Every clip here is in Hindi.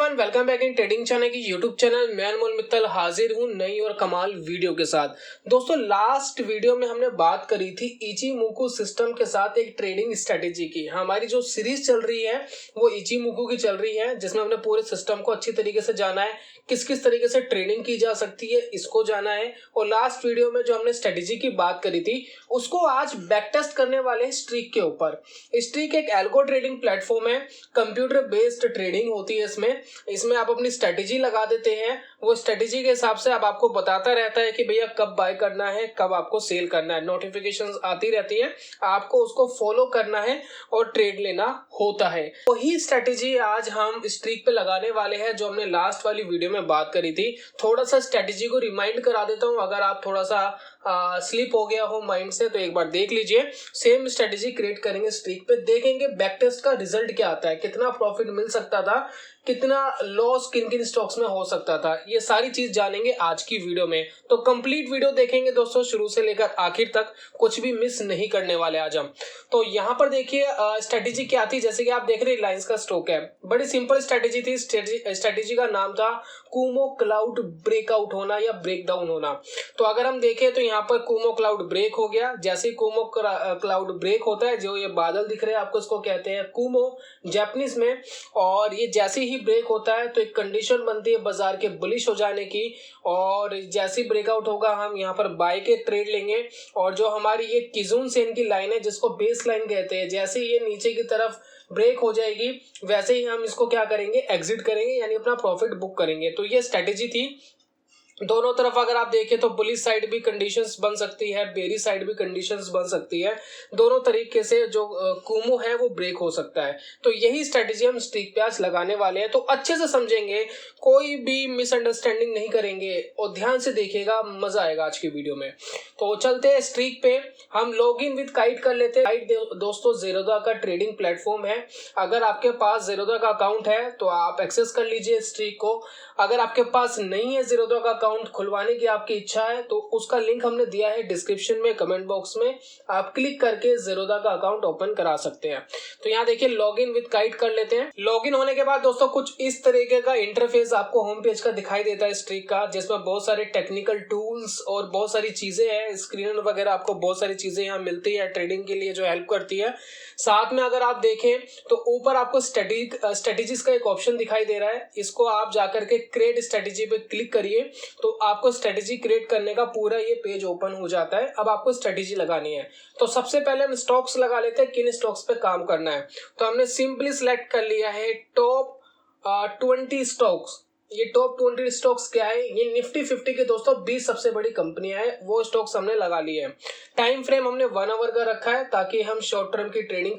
Everyone, welcome back in trading channel की यूट्यूब चैनल। मैं अनमोल मित्तल हाजिर हूं नई और कमाल वीडियो के साथ। दोस्तों, लास्ट वीडियो में हमने बात करी थी इचिमोकु सिस्टम के साथ एक ट्रेडिंग स्ट्रेटेजी की। हमारी जो सीरीज चल रही है वो इचिमोकु की चल रही है, जिसमें हमने पूरे सिस्टम को अच्छी तरीके से जाना है, किस किस तरीके से ट्रेडिंग की जा सकती है इसको जाना है। और लास्ट वीडियो में जो हमने स्ट्रेटेजी की बात करी थी उसको आज बैक टेस्ट करने वाले हैं स्ट्रीक के ऊपर। स्ट्रीक एक एल्गो ट्रेडिंग प्लेटफॉर्म है, कंप्यूटर बेस्ड ट्रेडिंग होती है। इसमें आप अपनी स्ट्रेटेजी लगा देते हैं, वो स्ट्रेटेजी के हिसाब से अब आपको बताता रहता है कि भैया कब बाय करना है, कब आपको सेल करना है। नोटिफिकेशंस आती रहती है, आपको उसको फॉलो करना है और ट्रेड लेना होता है। वही स्ट्रेटेजी आज हम स्ट्रीक पे लगाने वाले हैं जो हमने लास्ट वाली वीडियो में बात करी थी। थोड़ा सा स्ट्रेटेजी को रिमाइंड करा देता हूं, अगर आप थोड़ा सा स्लिप हो गया हो माइंड से तो एक बार देख लीजिए। सेम स्ट्रेटेजी क्रिएट करेंगे स्ट्रीक पे, देखेंगे बैक टेस्ट का रिजल्ट क्या आता है, कितना प्रॉफिट मिल सकता था, कितना लॉस किन किन स्टॉक्स में हो सकता था। ये सारी चीज जानेंगे आज की वीडियो में, तो कंप्लीट वीडियो देखेंगे दोस्तों शुरू से लेकर आखिर तक, कुछ भी मिस नहीं करने वाले आज हम। तो यहाँ पर देखिए स्ट्रेटेजी क्या थी। जैसे कि आप देख रहे हैं रिलायंस का स्टॉक है, बड़ी सिंपल स्ट्रेटेजी थी। स्ट्रेटेजी का नाम था कुमो क्लाउड ब्रेकआउट होना या ब्रेकडाउन होना। तो अगर हम देखें तो यहाँ पर कुमो क्लाउड ब्रेक हो गया। जैसे कुमो क्लाउड ब्रेक होता है, जो ये बादल दिख रहे हैं आपको, इसको कहते हैं कुमो जापानीज में। और ये जैसे ही ब्रेक होता है तो एक कंडीशन बनती है बाजार के बुलिश हो जाने की, और जैसे ही ब्रेकआउट होगा हम यहाँ पर बाय के ट्रेड लेंगे। और जो हमारी ये किजुन सेन की लाइन है जिसको बेस लाइन कहते हैं, जैसे ही ये नीचे की तरफ ब्रेक हो जाएगी वैसे ही हम इसको क्या करेंगे, एग्जिट करेंगे, यानी अपना प्रॉफिट बुक करेंगे। तो ये स्ट्रेटेजी थी। दोनों तरफ अगर आप देखें तो बुलिश साइड भी कंडीशंस बन सकती है, बेरिश साइड भी कंडीशंस बन सकती है। दोनों तरीके से जो कुमो है वो ब्रेक हो सकता है। तो यही स्ट्रेटेजी हम स्ट्रीक पे आज लगाने वाले हैं। तो अच्छे से समझेंगे, कोई भी मिसअंडरस्टैंडिंग नहीं करेंगे और ध्यान से देखिएगा, मजा आएगा आज की वीडियो में। तो चलते हैं स्ट्रीक पे, हम लॉग इन विद काइट कर लेते हैं। काइट दोस्तों ज़ेरोधा का ट्रेडिंग प्लेटफॉर्म है। अगर आपके पास ज़ेरोधा का अकाउंट है तो आप एक्सेस कर लीजिए स्ट्रीक को। अगर आपके पास नहीं है ज़ेरोधा का अकाउंट खुलवाने की आपकी इच्छा है तो उसका लिंक हमने दिया है डिस्क्रिप्शन में, कमेंट बॉक्स में, आप क्लिक करके ज़ेरोधा का अकाउंट ओपन करा सकते हैं। तो यहाँ देखिए लॉग इन विद काइट कर लेते हैं। लॉग इन होने के बाद दोस्तों कुछ इस तरीके का इंटरफेस आपको होम पेज का दिखाई देता है स्ट्रीक का, जिसमें बहुत सारे टेक्निकल टूल्स और बहुत सारी चीजें हैं, स्क्रीन वगैरह आपको बहुत सारी चीजें यहाँ मिलती है ट्रेडिंग के लिए जो हेल्प करती है। साथ में अगर आप देखें तो ऊपर आपको स्ट्रेटेजीज का एक ऑप्शन दिखाई दे रहा है, इसको आप जाकर के क्रिएट स्ट्रेटेजी पे क्लिक करिए तो आपको स्ट्रेटेजी क्रिएट करने का पूरा ये पेज ओपन हो जाता है। अब आपको स्ट्रेटेजी लगानी है तो सबसे पहले हम स्टॉक्स लगा लेते हैं, किन स्टॉक्स पे काम करना है। तो हमने सिंपली सिलेक्ट कर लिया है टॉप 20 स्टॉक्स। ये टॉप 20 स्टॉक्स क्या है, ये निफ्टी 50 के दोस्तों 20 सबसे बड़ी कंपनियां हैं, वो स्टॉक्स हमने लगा लिए हैं। टाइम फ्रेम हमने 1 आवर का रखा है ताकि हम शॉर्ट टर्म की ट्रेडिंग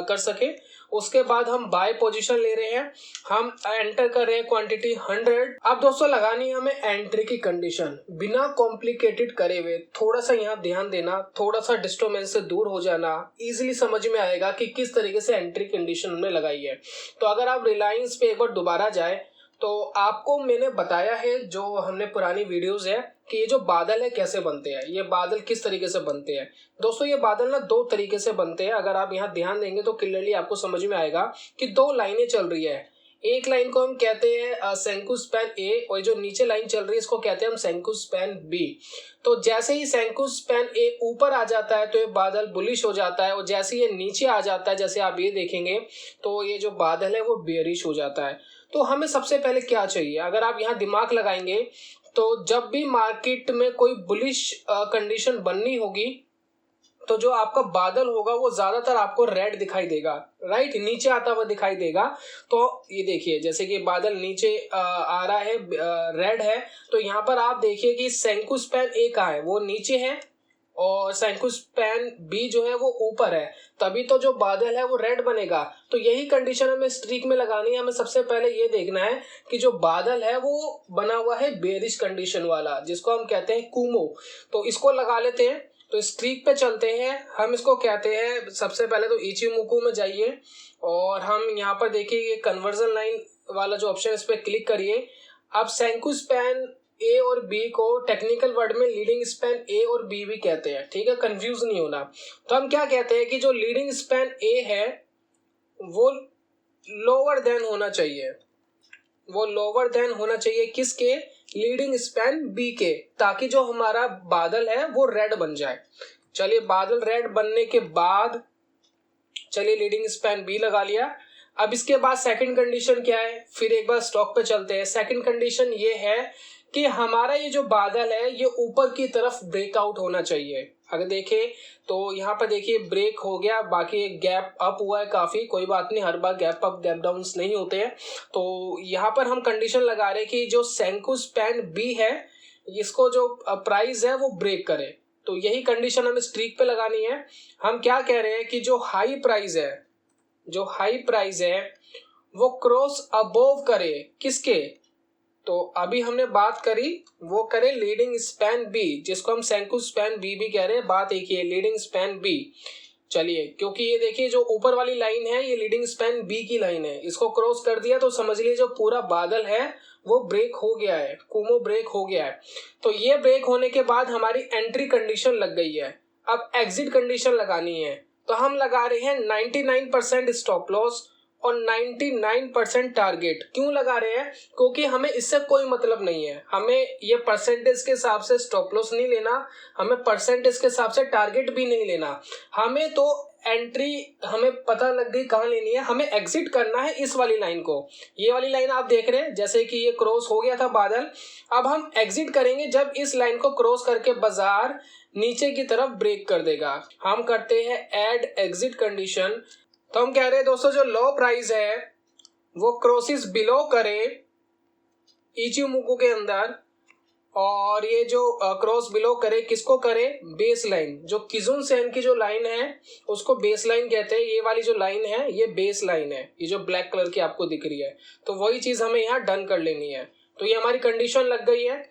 कर सके। उसके बाद हम बाय पोजीशन ले रहे हैं, हम एंटर कर रहे हैं क्वांटिटी 100। अब दोस्तों लगानी है हमें एंट्री की कंडीशन, बिना कॉम्प्लिकेटेड करे हुए। थोड़ा सा यहाँ ध्यान देना, थोड़ा सा डिस्टर्बेंस से दूर हो जाना, इजीली समझ में आएगा कि किस तरीके से एंट्री कंडीशन हमने लगाई है। तो अगर आप रिलायंस पे एक बार दोबारा जाए तो आपको मैंने बताया है जो हमने पुरानी वीडियोस है कि ये जो बादल है कैसे बनते हैं, ये बादल किस तरीके से बनते हैं। दोस्तों ये बादल ना 2 तरीके से बनते हैं। अगर आप यहाँ ध्यान देंगे तो क्लियरली आपको समझ में आएगा कि 2 लाइनें चल रही है। एक लाइन को हम कहते हैं शंकु स्पैन ए, और जो नीचे लाइन चल रही है इसको कहते हैं हम शंकु स्पैन बी। तो जैसे ही शंकु स्पैन ए ऊपर आ जाता है तो ये बादल बुलिश हो जाता है, और जैसे ये नीचे आ जाता है, जैसे आप ये देखेंगे तो ये जो बादल है वो बेयरिश हो जाता है। तो हमें सबसे पहले क्या चाहिए, अगर आप यहाँ दिमाग लगाएंगे तो जब भी मार्केट में कोई बुलिश कंडीशन बननी होगी तो जो आपका बादल होगा वो ज्यादातर आपको रेड दिखाई देगा, राइट, नीचे आता हुआ दिखाई देगा। तो ये देखिए जैसे कि बादल नीचे आ रहा है, रेड है, तो यहाँ पर आप देखिए कि शंकु स्पैन ए कहाँ है, वो नीचे है, और शंकु स्पैन बी जो है वो ऊपर है, तभी तो जो बादल है वो रेड बनेगा। तो यही कंडीशन हमें स्ट्रीक में लगानी है। हमें सबसे पहले ये देखना है कि जो बादल है वो बना हुआ है बेरिश कंडीशन वाला, जिसको हम कहते हैं कुमो। तो इसको लगा लेते हैं। तो स्ट्रीक पे चलते हैं, हम इसको कहते हैं सबसे पहले तो इचिमोकु में जाइए और हम यहाँ पर देखिए ये कन्वर्जन लाइन वाला जो ऑप्शन है इस पर क्लिक करिए। अब शंकु स्पैन ए और बी को टेक्निकल वर्ड में लीडिंग स्पैन ए और बी भी कहते हैं, ठीक है, कंफ्यूज नहीं होना। तो हम क्या कहते हैं कि जो लीडिंग स्पैन ए है वो लोअर देन होना चाहिए, वो लोअर देन होना चाहिए किसके, लीडिंग स्पैन बी के, ताकि जो हमारा बादल है वो रेड बन जाए। चलिए बादल रेड बनने के बाद चलिए लीडिंग स्पैन बी लगा लिया। अब इसके बाद सेकंड कंडीशन क्या है, फिर एक बार स्टॉक पे चलते हैं। सेकंड कंडीशन ये है कि हमारा ये जो बादल है ये ऊपर की तरफ ब्रेकआउट होना चाहिए। अगर देखें तो यहाँ पर देखिए ब्रेक हो गया, बाकी एक गैप अप हुआ है काफी, कोई बात नहीं, हर बार गैप अप गैप डाउन नहीं होते हैं। तो यहाँ पर हम कंडीशन लगा रहे हैं कि जो शंकु स्पैन बी है इसको जो प्राइस है वो ब्रेक करे। तो यही कंडीशन हमें स्ट्रीक पे लगानी है। हम क्या कह रहे हैं कि जो हाई प्राइस है, जो हाई प्राइस है वो क्रॉस अबोव करे किसके, तो अभी हमने बात करी वो करे लीडिंग स्पैन बी, जिसको हम शंकु स्पैन बी भी कह रहे हैं, बात एक ही है, लीडिंग स्पैन बी। चलिए क्योंकि ये देखिए जो ऊपर वाली लाइन है ये लीडिंग स्पैन बी की लाइन है, इसको क्रॉस कर दिया तो समझ लीजिए जो पूरा बादल है वो ब्रेक हो गया है, कुमो ब्रेक हो गया है। तो ये ब्रेक होने के बाद हमारी एंट्री कंडीशन लग गई है। अब एग्जिट कंडीशन लगानी है, तो हम लगा रहे हैं 99% स्टॉप लॉस और 99% टारगेट। क्यों लगा रहे हैं, क्योंकि हमें इससे कोई मतलब नहीं है, हमें ये परसेंटेज के हिसाब से स्टॉप लॉस नहीं लेना, हमें परसेंटेज के हिसाब से टारगेट भी नहीं लेना, हमें तो एंट्री हमें पता लग गई कहाँ लेनी है, हमें एग्जिट करना है इस वाली लाइन को। ये वाली लाइन आप देख रहे हैं जैसे कि ये क्रॉस हो गया था बादल, अब हम एग्जिट करेंगे जब इस लाइन को क्रॉस करके बाजार नीचे की तरफ ब्रेक कर देगा। हम करते हैं ऐड एग्जिट कंडीशन। तो हम कह रहे हैं दोस्तों जो लो प्राइस है वो क्रॉसिस बिलो करे इचिमोकू के अंदर, और ये जो क्रॉस बिलो करे किसको करे, बेस लाइन, जो किजुन सेन की जो लाइन है उसको बेस लाइन कहते हैं। ये वाली जो लाइन है ये बेस लाइन है, ये जो ब्लैक कलर की आपको दिख रही है, तो वही चीज हमें यहाँ डन कर लेनी है। तो ये हमारी कंडीशन लग गई है।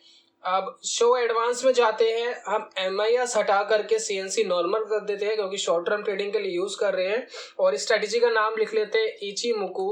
अब शो एडवांस में जाते हैं, हम MIS हटा करके CNC नॉर्मल कर देते हैं क्योंकि शॉर्ट टर्म ट्रेडिंग के लिए यूज कर रहे हैं, और स्ट्रेटेजी का नाम लिख लेते हैं इचिमोकू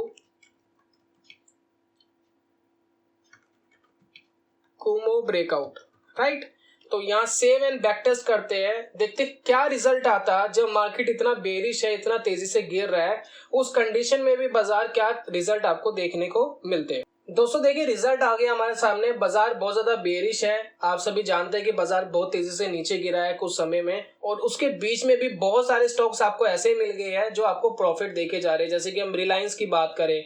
कुमो ब्रेकआउट, राइट। तो यहाँ सेव एंड बैक टेस्ट करते हैं, देखते क्या रिजल्ट आता जब मार्केट इतना बेरिश है, इतना तेजी से गिर रहा है, उस कंडीशन में भी बाजार क्या रिजल्ट आपको देखने को मिलते हैं। दोस्तों देखिए रिजल्ट आ गया हमारे सामने, बाजार बहुत ज्यादा बेरिश है, आप सभी जानते हैं कि बाजार बहुत तेजी से नीचे गिरा है कुछ समय में, और उसके बीच में भी बहुत सारे स्टॉक्स आपको ऐसे मिल गए हैं जो आपको प्रॉफिट देके जा रहे हैं। जैसे कि हम रिलायंस की बात करें,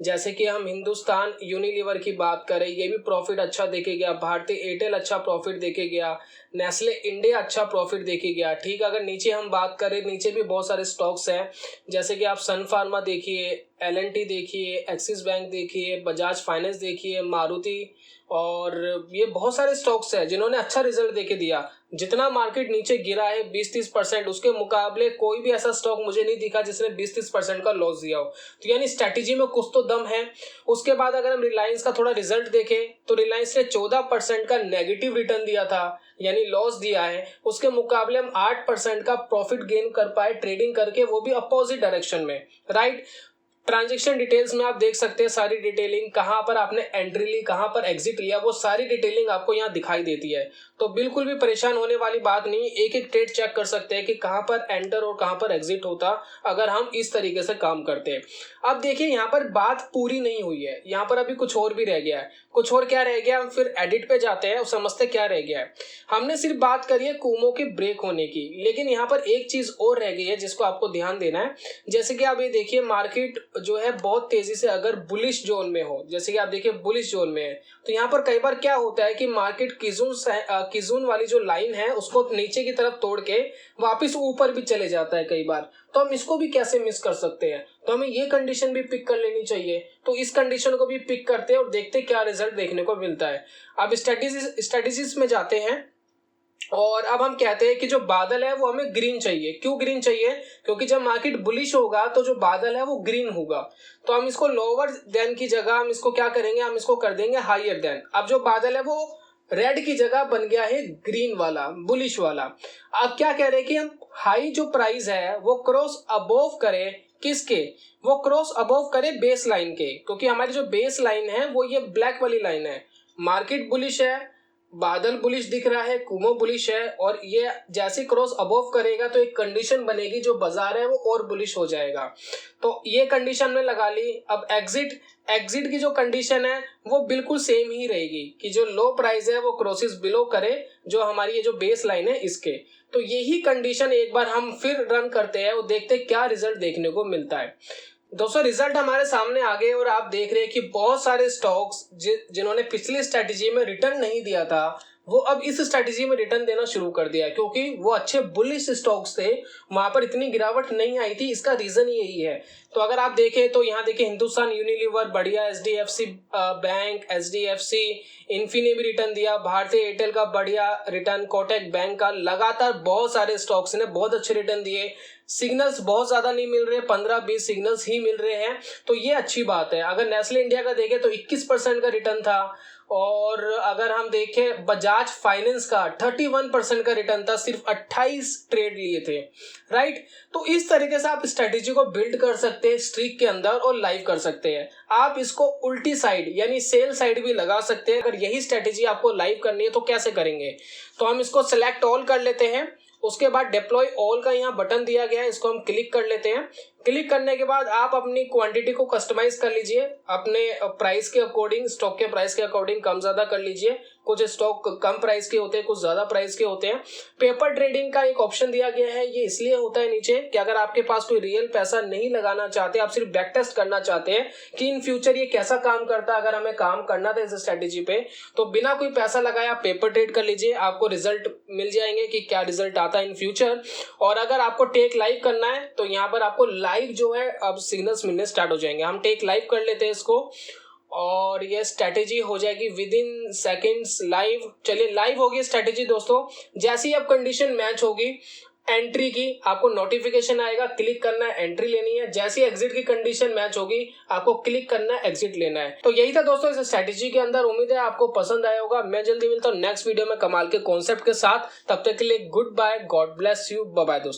जैसे कि हम हिंदुस्तान यूनिलीवर की बात करें, ये भी प्रॉफिट अच्छा देके गया, भारतीय एयरटेल अच्छा प्रॉफिट देके गया, नेस्ले इंडिया अच्छा प्रॉफिट देके गया। ठीक, अगर नीचे हम बात करें, नीचे भी बहुत सारे स्टॉक्स हैं, जैसे कि आप सन फार्मा देखिए, LNT देखिए, एक्सिस बैंक देखिए, बजाज फाइनेंस देखिए, मारुति, और ये बहुत सारे स्टॉक्स हैं जिन्होंने अच्छा रिजल्ट देके दिया। जितना मार्केट नीचे गिरा है 20-30%, उसके मुकाबले कोई भी ऐसा स्टॉक मुझे नहीं दिखा जिसने 20-30% का लॉस दिया हो। तो यानी स्ट्रैटेजी में कुछ तो दम है। उसके बाद अगर हम रिलायंस का थोड़ा रिजल्ट देखें तो रिलायंस ने 14% का नेगेटिव रिटर्न दिया था, यानी लॉस दिया है, उसके मुकाबले हम 8% का प्रॉफिट गेन कर पाए ट्रेडिंग करके, वो भी अपोजिट डायरेक्शन में, राइट। ट्रांजैक्शन डिटेल्स में आप देख सकते हैं सारी डिटेलिंग, कहां पर आपने एंट्री ली, कहां पर एग्जिट लिया, वो सारी डिटेलिंग आपको यहां दिखाई देती है। तो बिल्कुल भी परेशान होने वाली बात नहीं, एक एक ट्रेड चेक कर सकते हैं कि कहां पर एंटर और कहां पर एग्जिट होता अगर हम इस तरीके से काम करते हैं। अब देखिए यहाँ पर बात पूरी नहीं हुई है, यहाँ पर अभी कुछ और भी रह गया है। कुछ और क्या रह गया, हम फिर एडिट पे जाते हैं और समझते क्या रह गया है। हमने सिर्फ बात करी है कुमो के ब्रेक होने की, लेकिन यहाँ पर एक चीज और रह गई है जिसको आपको ध्यान देना है। जैसे कि आप ये देखिए मार्केट जो है बहुत तेजी से अगर बुलिश जोन में हो, जैसे कि आप देखिए बुलिश जोन में है, तो यहाँ पर कई बार क्या होता है कि मार्केट किजून वाली जो लाइन है उसको नीचे की तरफ तोड़ के वापस ऊपर भी चले जाता है कई बार। तो हम इसको भी कैसे मिस कर सकते हैं, तो हमें ये कंडीशन भी पिक कर लेनी चाहिए। तो इस कंडीशन को भी पिक करते हैं और देखते क्या रिजल्ट देखने को मिलता है। अब स्ट्रेटेजीज में जाते हैं, और अब हम कहते हैं कि जो बादल है वो हमें ग्रीन चाहिए। क्यों ग्रीन चाहिए, क्योंकि जब मार्केट बुलिश होगा तो जो बादल है वो ग्रीन होगा। तो हम इसको लोअर देन की जगह हम इसको क्या करेंगे, हम इसको कर देंगे हायर देन। अब जो बादल है वो रेड की जगह बन गया है ग्रीन वाला, बुलिश वाला। अब क्या कह रहे हैं कि हम हाई जो प्राइस है वो क्रॉस अबोव करे किसके, वो क्रॉस अबोव करे बेस लाइन के, क्योंकि हमारी जो बेस लाइन है वो ये ब्लैक वाली लाइन है। मार्केट बुलिश है, बादल बुलिश दिख रहा है, कुमो बुलिश है, और ये जैसे क्रॉस अबोव करेगा तो एक कंडीशन बनेगी जो बाजार है वो और बुलिश हो जाएगा। तो ये कंडीशन में लगा ली। अब एग्जिट की जो कंडीशन है वो बिल्कुल सेम ही रहेगी कि जो लो प्राइस है वो क्रॉसेस बिलो करे जो हमारी ये जो बेस लाइन है इसके। तो यही कंडीशन एक बार हम फिर रन करते हैं और देखते हैं क्या रिजल्ट देखने को मिलता है। दोस्तों रिजल्ट हमारे सामने आ गए और आप देख रहे हैं कि बहुत सारे स्टॉक्स जिन्होंने पिछली स्ट्रेटेजी में रिटर्न नहीं दिया था वो अब इस स्ट्रेटेजी में रिटर्न देना शुरू कर दिया, क्योंकि वो अच्छे बुलिश स्टॉक्स थे, वहां पर इतनी गिरावट नहीं आई थी। इसका रीजन यही है। तो अगर आप देखें तो यहाँ देखिए हिंदुस्तान यूनिलीवर बढ़िया, एचडीएफसी बैंक, एचडीएफसी इन्फी ने भी रिटर्न दिया, भारतीय एयरटेल का बढ़िया रिटर्न, कोटक बैंक का, लगातार बहुत सारे स्टॉक्स ने बहुत अच्छे रिटर्न दिए। सिग्नल्स बहुत ज्यादा नहीं मिल रहे, 15-20 सिग्नल्स ही मिल रहे हैं, तो ये अच्छी बात है। अगर नेस्ले इंडिया का देखें तो 21% का रिटर्न था, और अगर हम देखें बजाज फाइनेंस का 31% का रिटर्न था, सिर्फ 28 ट्रेड लिए थे, राइट। तो इस तरीके से आप स्ट्रेटेजी को बिल्ड कर सकते हैं स्ट्रीक के अंदर और लाइव कर सकते हैं। आप इसको उल्टी साइड यानी सेल साइड भी लगा सकते हैं। अगर यही स्ट्रेटेजी आपको लाइव करनी है तो कैसे करेंगे, तो हम इसको सिलेक्ट ऑल कर लेते हैं। उसके बाद डिप्लॉय ऑल का यहाँ बटन दिया गया है, इसको हम क्लिक कर लेते हैं। क्लिक करने के बाद आप अपनी क्वांटिटी को कस्टमाइज कर लीजिए अपने प्राइस के अकॉर्डिंग, स्टॉक के प्राइस के अकॉर्डिंग कम ज्यादा कर लीजिए। कुछ स्टॉक कम प्राइस के होते हैं, कुछ ज्यादा प्राइस के होते हैं। पेपर ट्रेडिंग का एक ऑप्शन दिया गया है, ये इसलिए होता है नीचे कि अगर आपके पास कोई रियल पैसा नहीं लगाना चाहते, आप सिर्फ बैक टेस्ट करना चाहते हैं कि इन फ्यूचर ये कैसा काम करता है, अगर हमें काम करना था इस स्ट्रेटेजी पे, तो बिना कोई पैसा लगाए आप पेपर ट्रेड कर लीजिए, आपको रिजल्ट मिल जाएंगे कि क्या रिजल्ट आता है इन फ्यूचर। और अगर आपको टेक लाइव करना है तो यहाँ पर आपको लाइव जो है अब सिग्नल्स मिलने स्टार्ट हो जाएंगे। हम टेक लाइव कर लेते हैं इसको, और ये स्ट्रेटेजी हो जाएगी विद इन सेकेंड्स लाइव। चलिए लाइव होगी स्ट्रेटेजी दोस्तों। जैसे ही अब कंडीशन मैच होगी एंट्री की, आपको नोटिफिकेशन आएगा, क्लिक करना है, एंट्री लेनी है। जैसे एग्जिट की कंडीशन मैच होगी आपको क्लिक करना है, एग्जिट लेना है। तो यही था दोस्तों इस स्ट्रेटेजी के अंदर। उम्मीद है आपको पसंद आया होगा। मैं जल्दी मिलता हूँ नेक्स्ट वीडियो में कमाल के कॉन्सेप्ट के साथ। तब तक के लिए goodbye, God bless you, bye bye दोस्तों।